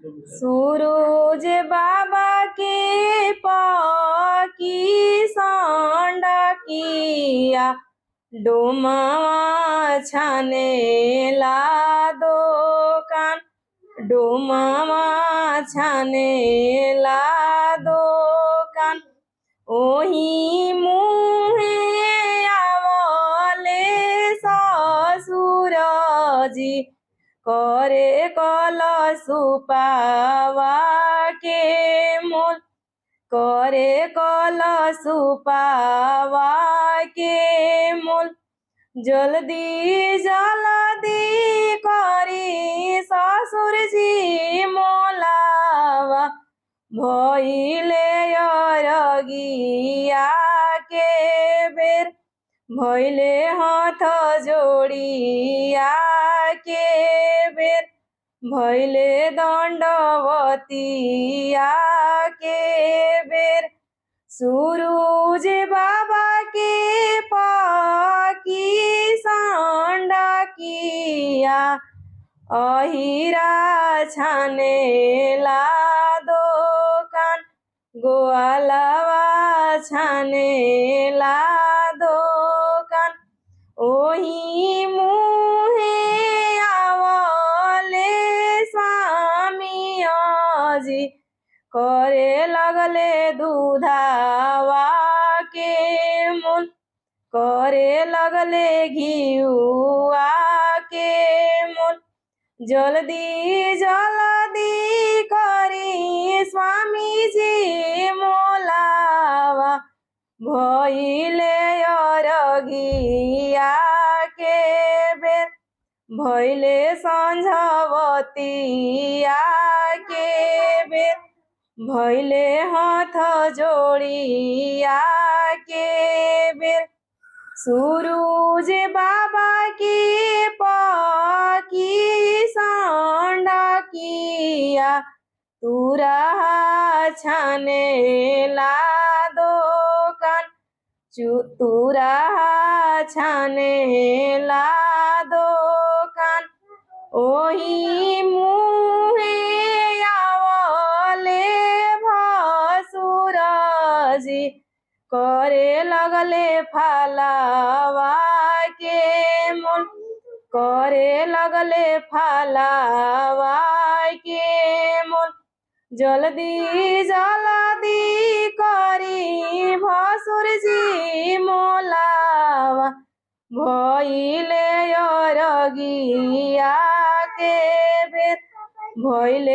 सूरज बाबा के पाकी सांडा किया डोमावा छाने ला दो कान डोमावा छाने ला दो कान ओही मुहे आवले ससुरजी करे कलशुपावा के मोल करे कलशुपावा के मोल जल्दी जल्दी करी ससुरजी मोलावा भइले अरगिया के बेर भइले हाथ जोड़िया के बेर भइले दंडवतिया के बेर सूरज बाबा के पाकी सांडा किया अहिरा छाने ला दो कान गोवालावा छाने ला दो कान ओही मुहे आवले स्वामी अजी करे लगले दूधावा के मूल करे लगले घिउआ के मूल जल्दी जल्दी करी स्वामी जी मोलावा भइले अरगिया के बेर भइले संझवतिया के बेर भइले हाथ जोड़िया के बेर सूरज बाबा की पाकी सांडा किया तुरा छाने ला दो कान तुरा छाने ला दो कान ओही मुहे आवले भसुरजी करे लगले फालावा के मोल करे लगले फालावा के मोल जल्दी जल्दी करी भसुरजी मोलावा भइले अरगिया के बेर भइले